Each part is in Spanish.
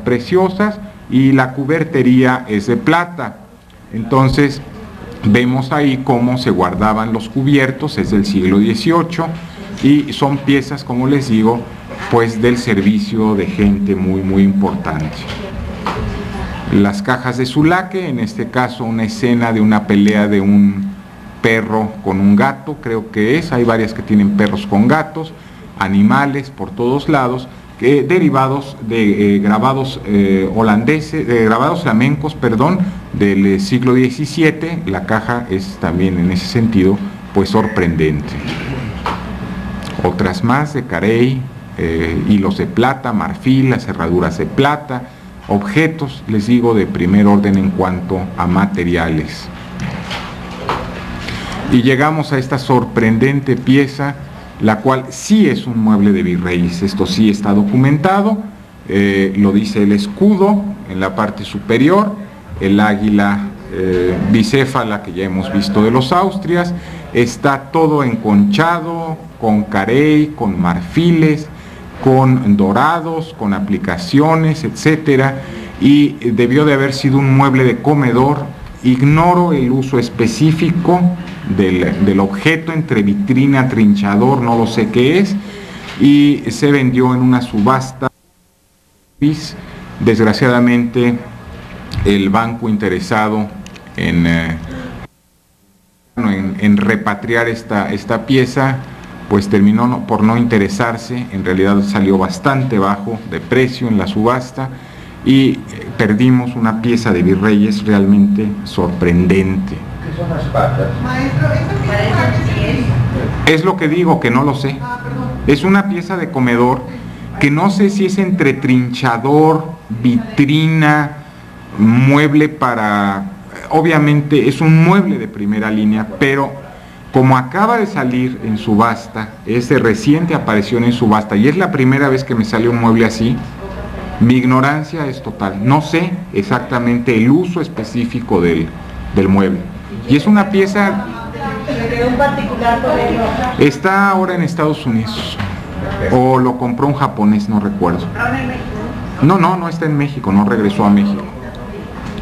preciosas, y la cubertería es de plata. Entonces vemos ahí cómo se guardaban los cubiertos, es del siglo XVIII, y son piezas, como les digo, pues del servicio de gente muy importante. Las cajas de Sulaque, en este caso una escena de una pelea de un perro con un gato, creo que es, hay varias que tienen perros con gatos, animales por todos lados, derivados de grabados holandeses, de grabados flamencos, perdón, del siglo XVII. La caja es también en ese sentido pues sorprendente. Otras más de Carey, hilos de plata, marfil, las cerraduras de plata, objetos, les digo, de primer orden en cuanto a materiales. Y llegamos a esta sorprendente pieza, la cual sí es un mueble de virreyes. Esto sí está documentado, lo dice el escudo en la parte superior, el águila bicéfala que ya hemos visto de los Austrias, está todo enconchado, con carey, con marfiles, con dorados, con aplicaciones, etcétera, y debió de haber sido un mueble de comedor. Ignoro el uso específico del objeto, entre vitrina, trinchador, no lo sé qué es, y se vendió en una subasta. Desgraciadamente el banco interesado en repatriar esta pieza pues terminó por no interesarse. En realidad salió bastante bajo de precio en la subasta y perdimos una pieza de virreyes realmente sorprendente. ¿Qué son las patas? Maestro, ¿esta pieza Es lo que digo, que no lo sé. Es una pieza de comedor que no sé si es entre trinchador, vitrina, mueble para... Obviamente es un mueble de primera línea, pero como acaba de salir en subasta, es de reciente aparición en subasta y es la primera vez que me sale un mueble así, mi ignorancia es total. No sé exactamente el uso específico del mueble. Y es una pieza... Está ahora en Estados Unidos. O lo compró un japonés, no recuerdo. No está en México, no regresó a México.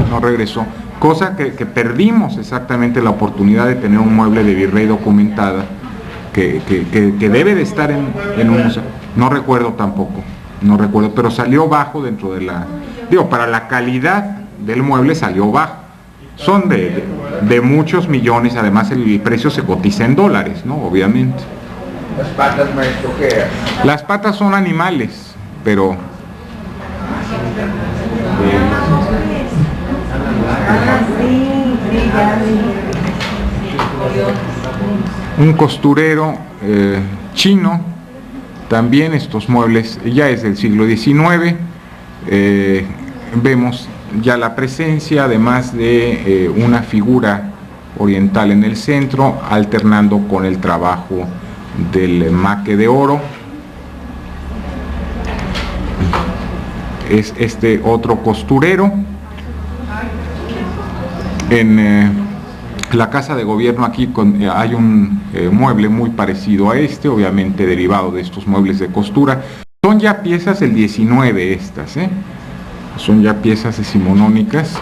No regresó. Cosa que perdimos exactamente la oportunidad de tener un mueble de virrey documentada que debe de estar en un museo. No recuerdo tampoco, no recuerdo, pero salió bajo dentro de la... Digo, para la calidad del mueble salió bajo. Son de muchos millones, además el precio se cotiza en dólares, ¿no? Obviamente. Las patas, maestro, ¿qué es? Las patas son animales, pero... un costurero chino, también estos muebles ya es del siglo XIX, vemos ya la presencia además de una figura oriental en el centro, alternando con el trabajo del maque de oro. Es este otro costurero. En la casa de gobierno aquí hay un mueble muy parecido a este, obviamente derivado de estos muebles de costura. Son ya piezas del 19 estas, son ya piezas decimonónicas.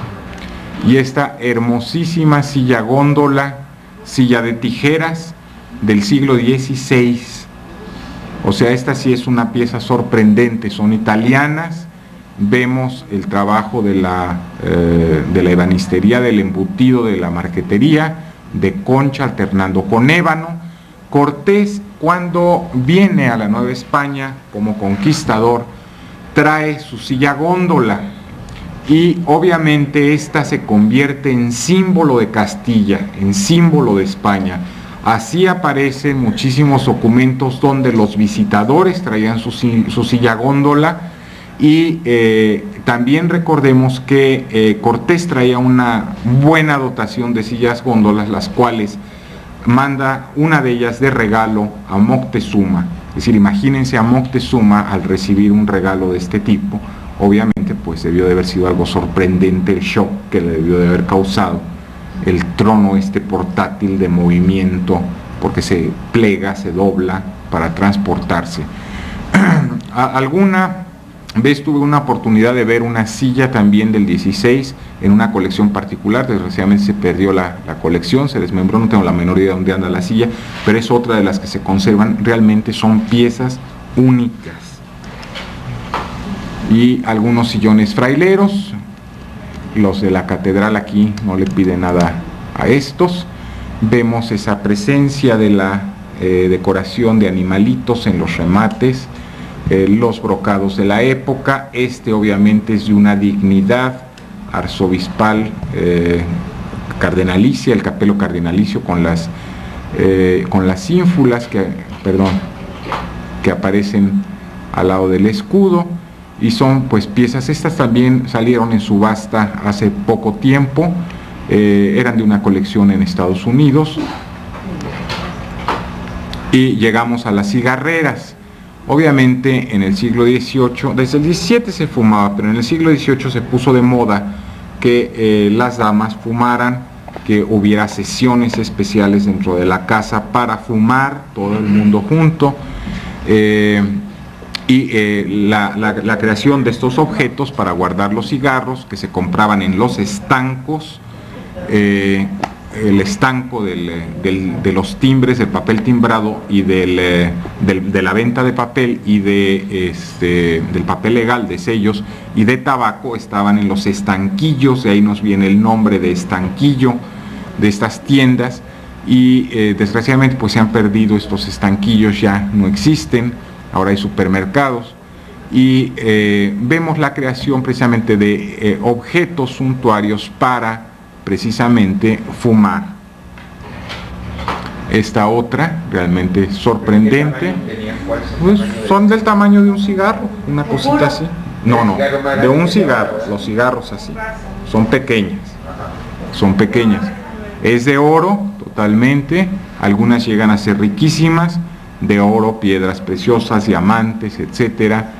Y esta hermosísima silla góndola, silla de tijeras del siglo XVI. O sea, esta sí es una pieza sorprendente, son italianas. Vemos el trabajo de la ebanistería, del embutido, de la marquetería, de concha alternando con ébano. Cortés, cuando viene a la Nueva España como conquistador, trae su silla góndola y obviamente esta se convierte en símbolo de Castilla, en símbolo de España. Así aparecen muchísimos documentos donde los visitadores traían su silla góndola. Y también recordemos que Cortés traía una buena dotación de sillas góndolas, las cuales manda una de ellas de regalo a Moctezuma. Es decir, imagínense a Moctezuma al recibir un regalo de este tipo. Obviamente pues debió de haber sido algo sorprendente el shock que le debió de haber causado el trono portátil de movimiento, porque se plega, se dobla para transportarse. Alguna tuve una oportunidad de ver una silla también del 16 en una colección particular. Desgraciadamente se perdió la colección, se desmembró, no tengo la menor idea de dónde anda la silla, pero es otra de las que se conservan. Realmente son piezas únicas. Y algunos sillones fraileros, los de la catedral aquí no le piden nada a estos. Vemos esa presencia de la decoración de animalitos en los remates, los brocados de la época. Este obviamente es de una dignidad arzobispal, cardenalicia, el capelo cardenalicio con las ínfulas que aparecen al lado del escudo, y son pues piezas. Estas también salieron en subasta hace poco tiempo, eran de una colección en Estados Unidos. Y llegamos a las cigarreras. Obviamente en el siglo XVIII, desde el XVII se fumaba, pero en el siglo XVIII se puso de moda que las damas fumaran, que hubiera sesiones especiales dentro de la casa para fumar, todo el mundo junto, la creación de estos objetos para guardar los cigarros que se compraban en los estancos, el estanco de los timbres, del papel timbrado y de la venta de papel y del papel legal, de sellos y de tabaco, estaban en los estanquillos. De ahí nos viene el nombre de estanquillo de estas tiendas. Y desgraciadamente pues se han perdido estos estanquillos, ya no existen, ahora hay supermercados. Y vemos la creación precisamente de objetos suntuarios para precisamente fumar. Esta otra, realmente sorprendente, pues son del tamaño de un cigarro, una cosita así. No, de un cigarro, los cigarros así, son pequeñas, es de oro totalmente, algunas llegan a ser riquísimas, de oro, piedras preciosas, diamantes, etcétera.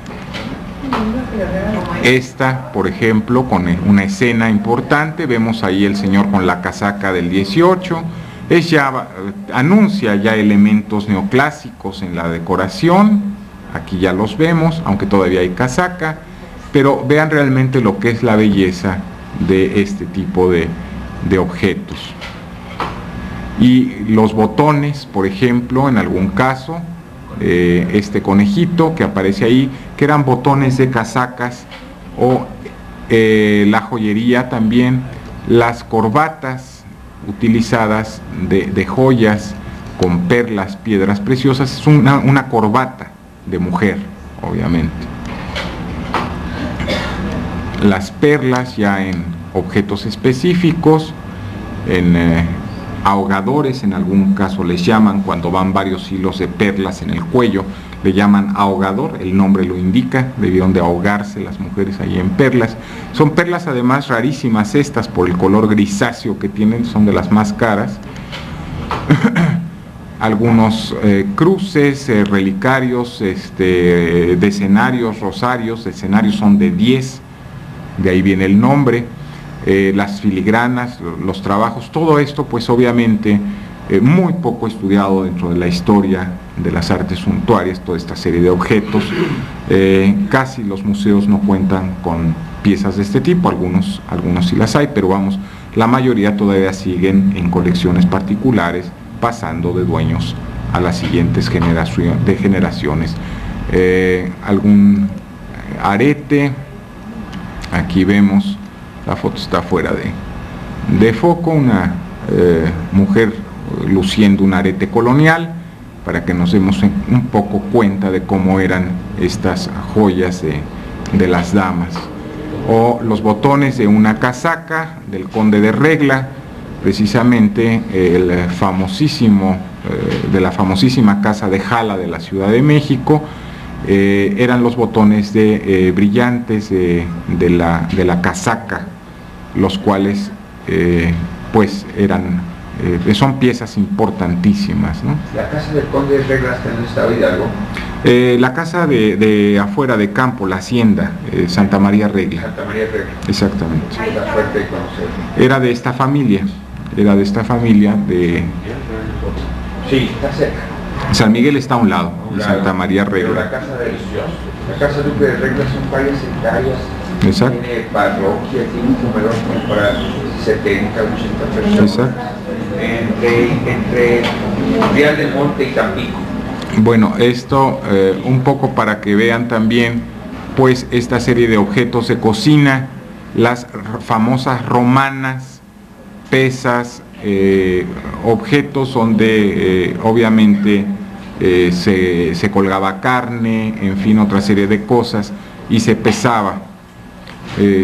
Esta, por ejemplo, con una escena importante, vemos ahí el señor con la casaca del 18, anuncia ya elementos neoclásicos en la decoración. Aquí ya los vemos, aunque todavía hay casaca, pero vean realmente lo que es la belleza de este tipo de objetos. Y los botones, por ejemplo, en algún caso, este conejito que aparece ahí, que eran botones de casacas, o la joyería también, las corbatas utilizadas de joyas con perlas, piedras preciosas. Es una corbata de mujer, obviamente. Las perlas ya en objetos específicos, en ahogadores, en algún caso les llaman, cuando van varios hilos de perlas en el cuello, le llaman ahogador, el nombre lo indica, debieron de ahogarse las mujeres ahí en perlas. Son perlas además rarísimas estas, por el color grisáceo que tienen, son de las más caras. Algunos cruces, relicarios, decenarios, rosarios. Decenarios son de 10, de ahí viene el nombre. Las filigranas, los trabajos, todo esto pues obviamente muy poco estudiado dentro de la historia de las artes suntuarias, toda esta serie de objetos. Casi los museos no cuentan con piezas de este tipo, algunos sí las hay, pero vamos, la mayoría todavía siguen en colecciones particulares, pasando de dueños a las siguientes generaciones. Algún arete, aquí vemos, la foto está fuera de foco, una mujer luciendo un arete colonial, para que nos demos un poco cuenta de cómo eran estas joyas de las damas. O los botones de una casaca del conde de Regla, precisamente el famosísimo, de la famosísima casa de Jala de la Ciudad de México. Eran los botones brillantes de la casaca, los cuales pues son piezas importantísimas, ¿no? ¿La casa del conde de Regla está en el estado de Hidalgo? La casa de afuera de campo, la hacienda, Santa María Regla. Santa María Regla. Exactamente. La suerte de conocerlo. Era de esta familia de... Sí, está cerca. San Miguel está a un lado, y Claro, Santa María pero Regla. la casa Duque de Regla son varias hectáreas. Exacto. Tiene parroquia, tiene un comedor como para 70, 80 personas. Exacto. Entre Real del Monte y Tampico. Bueno, esto un poco para que vean también pues esta serie de objetos de cocina, las famosas romanas, pesas, objetos donde obviamente se colgaba carne, en fin, otra serie de cosas, y se pesaba.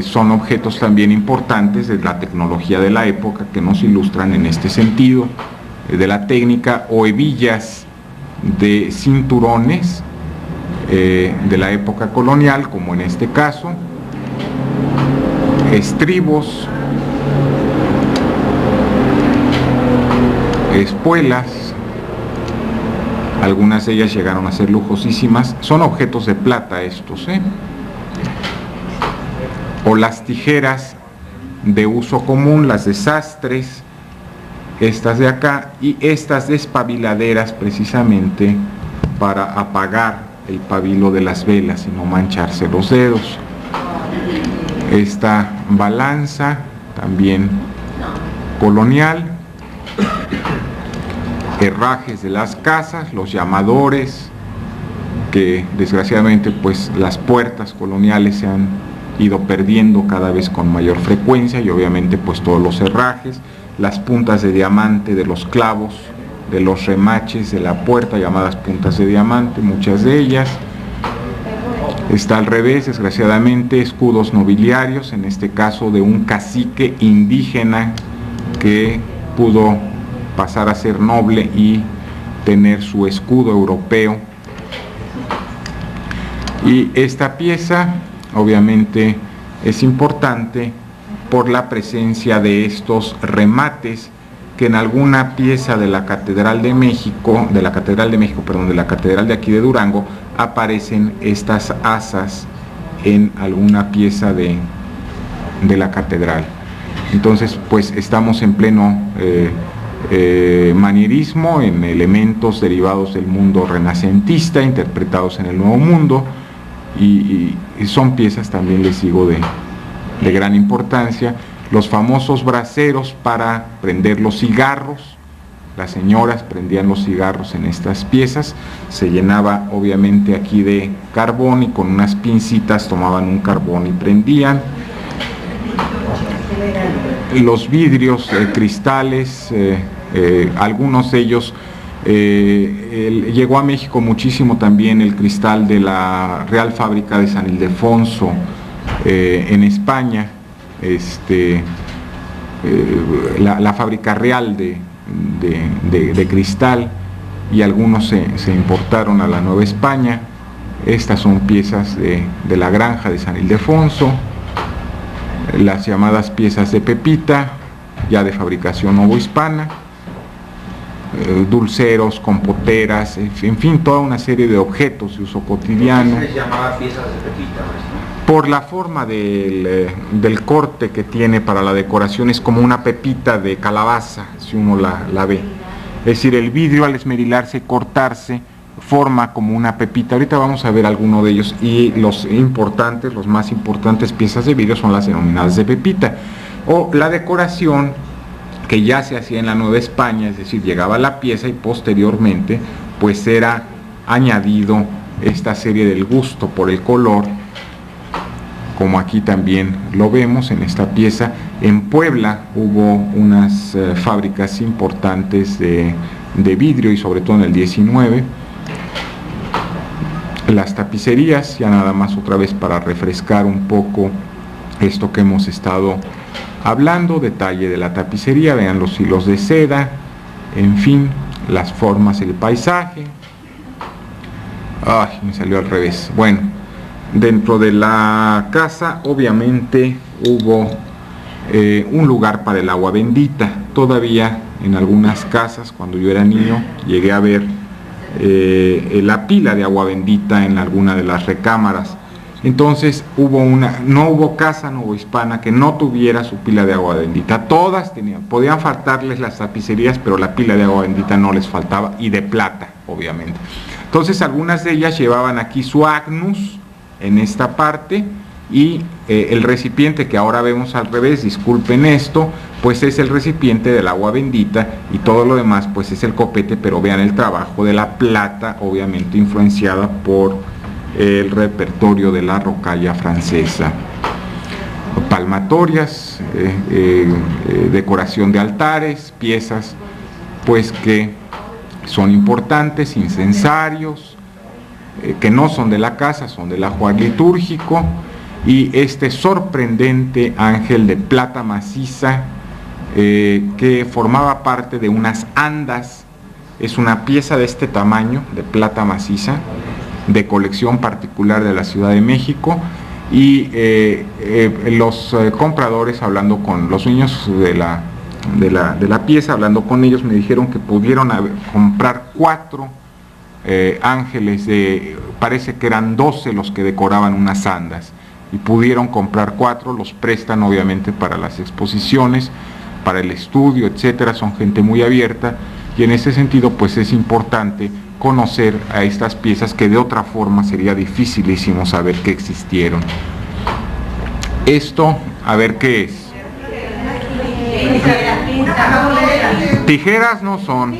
Son objetos también importantes de la tecnología de la época que nos ilustran en este sentido, de la técnica, o hebillas de cinturones de la época colonial, como en este caso, estribos, espuelas, algunas de ellas llegaron a ser lujosísimas, son objetos de plata estos, o las tijeras de uso común, las de sastres, estas de acá, y estas despabiladeras precisamente para apagar el pabilo de las velas y no mancharse los dedos. Esta balanza también colonial, herrajes de las casas, los llamadores, que desgraciadamente pues las puertas coloniales se han ido perdiendo cada vez con mayor frecuencia, y obviamente pues todos los herrajes, las puntas de diamante de los clavos, de los remaches de la puerta, llamadas puntas de diamante, muchas de ellas. Está al revés, desgraciadamente, escudos nobiliarios, en este caso de un cacique indígena que pudo pasar a ser noble y tener su escudo europeo. Y esta pieza obviamente es importante por la presencia de estos remates que en alguna pieza de la Catedral de México, de la Catedral de aquí de Durango, aparecen estas asas en alguna pieza de la catedral. Entonces pues estamos en pleno manierismo, en elementos derivados del mundo renacentista, interpretados en el Nuevo Mundo, y son piezas también, les digo, de gran importancia. Los famosos braseros para prender los cigarros, las señoras prendían los cigarros en estas piezas, se llenaba obviamente aquí de carbón, y con unas pincitas tomaban un carbón y prendían. Los vidrios, cristales, algunos de ellos, llegó a México muchísimo también el cristal de la Real Fábrica de San Ildefonso en España, la fábrica real de cristal, y algunos se importaron a la Nueva España. Estas son piezas de la granja de San Ildefonso, las llamadas piezas de pepita, ya de fabricación novohispana, dulceros, compoteras, en fin, toda una serie de objetos de uso cotidiano. ¿Por qué se les llamaba piezas de pepita, maestro? Por la forma del corte que tiene para la decoración, es como una pepita de calabaza, si uno la ve. Es decir, el vidrio al esmerilarse y cortarse forma como una pepita. Ahorita vamos a ver alguno de ellos, y los más importantes piezas de vidrio son las denominadas de pepita. O la decoración que ya se hacía en la Nueva España, es decir, llegaba la pieza y posteriormente pues era añadido esta serie del gusto por el color, como aquí también lo vemos en esta pieza. En Puebla hubo unas fábricas importantes de vidrio, y sobre todo en el 19. Las tapicerías, ya nada más otra vez para refrescar un poco esto que hemos estado hablando, detalle de la tapicería, vean los hilos de seda, en fin, las formas del paisaje. Ay, me salió al revés. Bueno, dentro de la casa obviamente hubo un lugar para el agua bendita. Todavía en algunas casas, cuando yo era niño, llegué a ver la pila de agua bendita en alguna de las recámaras. Entonces no hubo casa novohispana que no tuviera su pila de agua bendita. Todas tenían, podían faltarles las tapicerías, pero la pila de agua bendita no les faltaba, y de plata, obviamente. Entonces algunas de ellas llevaban aquí su agnus en esta parte, y el recipiente que ahora vemos al revés, disculpen esto, pues es el recipiente del agua bendita, y todo lo demás pues es el copete, pero vean el trabajo de la plata, obviamente influenciada por el repertorio de la rocalla francesa. Palmatorias, decoración de altares, piezas pues que son importantes, incensarios, que no son de la casa, son del ajuar litúrgico, y este sorprendente ángel de plata maciza que formaba parte de unas andas. Es una pieza de este tamaño, de plata maciza, de colección particular de la Ciudad de México, y los compradores, hablando con los niños de la pieza, hablando con ellos, me dijeron que pudieron comprar 4 ángeles, parece que eran 12 los que decoraban unas andas, y pudieron comprar 4, los prestan obviamente para las exposiciones, para el estudio, etcétera. Son gente muy abierta, y en ese sentido pues es importante conocer a estas piezas que de otra forma sería dificilísimo saber que existieron. Esto, a ver qué es. Tijeras no son.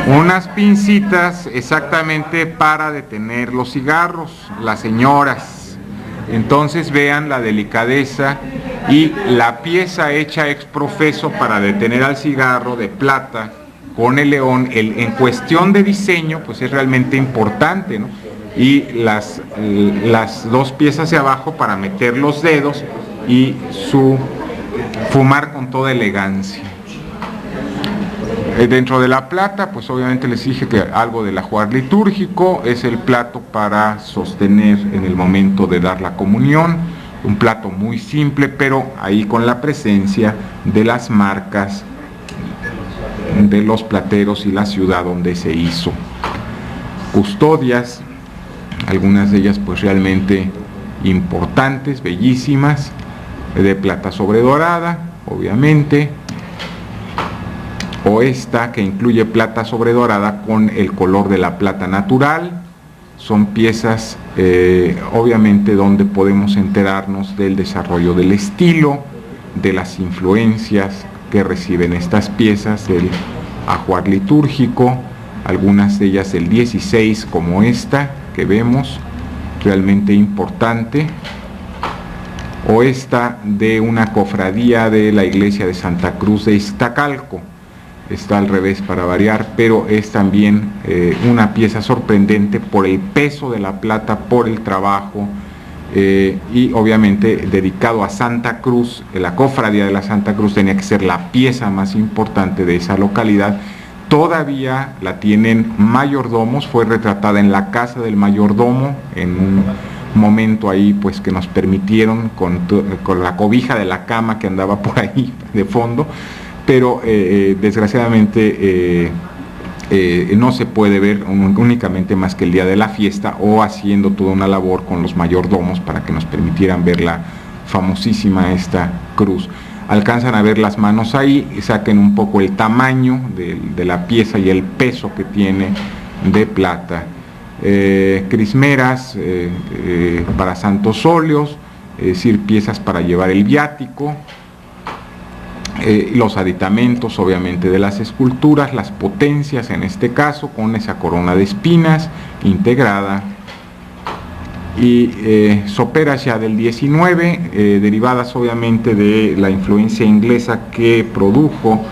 Unas pincitas exactamente para detener los cigarros, las señoras. Entonces vean la delicadeza y la pieza hecha ex profeso para detener al cigarro, de plata, con el león. En cuestión de diseño pues es realmente importante, ¿no? Y las 2 piezas de abajo para meter los dedos, y fumar con toda elegancia. Dentro de la plata, pues obviamente les dije que algo del ajuar litúrgico, es el plato para sostener en el momento de dar la comunión, un plato muy simple, pero ahí con la presencia de las marcas de los plateros y la ciudad donde se hizo. Custodias, algunas de ellas pues realmente importantes, bellísimas, de plata sobredorada, obviamente, o esta que incluye plata sobredorada con el color de la plata natural. Son piezas obviamente donde podemos enterarnos del desarrollo del estilo, de las influencias que reciben estas piezas del ajuar litúrgico, algunas de ellas del 16, como esta que vemos, realmente importante, o esta de una cofradía de la iglesia de Santa Cruz de Iztacalco. Está al revés para variar, pero es también una pieza sorprendente por el peso de la plata, por el trabajo, y obviamente dedicado a Santa Cruz. La cofradía de la Santa Cruz tenía que ser la pieza más importante de esa localidad. Todavía la tienen mayordomos, fue retratada en la casa del mayordomo, en un momento ahí pues que nos permitieron con la cobija de la cama que andaba por ahí de fondo, pero desgraciadamente no se puede ver únicamente más que el día de la fiesta, o haciendo toda una labor con los mayordomos para que nos permitieran ver la famosísima esta cruz. Alcanzan a ver las manos ahí, y saquen un poco el tamaño de la pieza y el peso que tiene de plata. Crismeras para santos óleos, es decir, piezas para llevar el viático, los aditamentos obviamente de las esculturas, las potencias en este caso, con esa corona de espinas integrada, y soperas ya del 19, derivadas obviamente de la influencia inglesa que produjo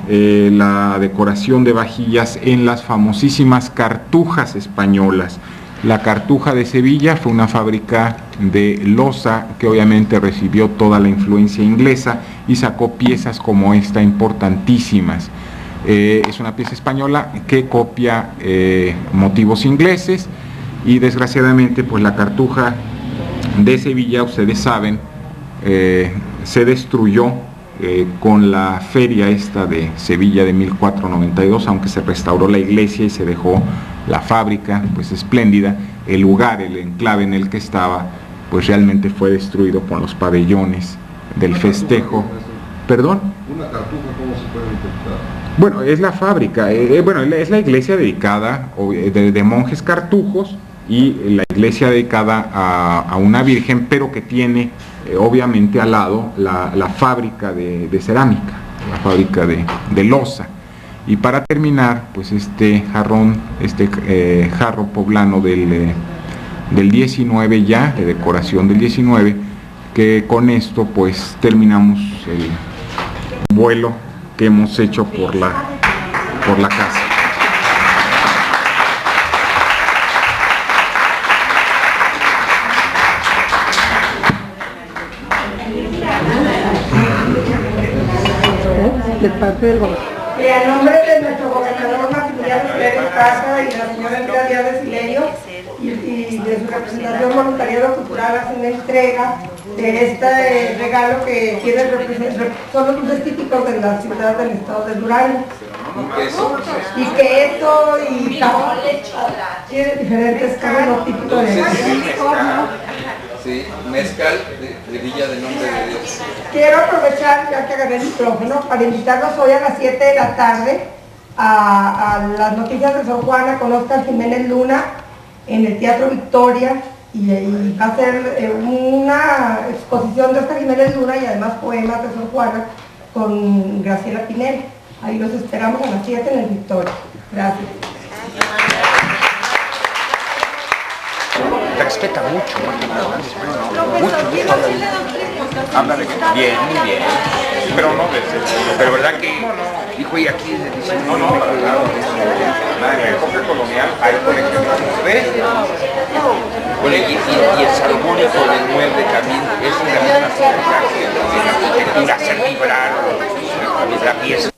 la decoración de vajillas en las famosísimas cartujas españolas. La Cartuja de Sevilla fue una fábrica de loza que obviamente recibió toda la influencia inglesa y sacó piezas como esta importantísimas. Es una pieza española que copia motivos ingleses, y desgraciadamente pues la Cartuja de Sevilla, ustedes saben, se destruyó con la feria esta de Sevilla de 1492, aunque se restauró la iglesia y se dejó la fábrica pues espléndida. el lugar, el enclave en el que estaba, pues realmente fue destruido con los pabellones del festejo. ¿Perdón? ¿Una cartuja cómo se puede interpretar? Bueno, es la fábrica, bueno, es la iglesia dedicada de monjes cartujos y la iglesia dedicada a una virgen, pero que tiene obviamente al lado la fábrica de cerámica, la fábrica de loza. Y para terminar, pues este jarro poblano del 19 ya, de decoración del 19, que con esto pues terminamos el vuelo que hemos hecho por la casa. De parte del gobierno. A nombre de nuestro gobernador Maximiliano Pérez Casa y la señora Elvira Díaz de Silerio y de su representación Voluntariado Cultural hacen la entrega de este regalo que son los dulces típicos de la ciudad del estado de Durango. Y queso y tiene diferentes carros típicos de Sí, mezcal de Villa del Nombre de Dios. Quiero aprovechar, ya que agarré el micrófono, para invitarlos hoy a las 7 de la tarde a las noticias de Sor Juana con Óscar Jiménez Luna en el Teatro Victoria, y va a ser una exposición de Óscar Jiménez Luna y además poemas de Sor Juana con Graciela Pinel. Ahí los esperamos a las 7 en el Victoria. Gracias. Respeta mucho, mucho. Habla de bien, muy bien. Pero no, pero verdad que, hijo, y aquí dice, no, en la época colonial hay coleccionistas, ¿ves? Bueno, y el salomónico del mueble también es una arquitectura, hacer vibrar la pieza.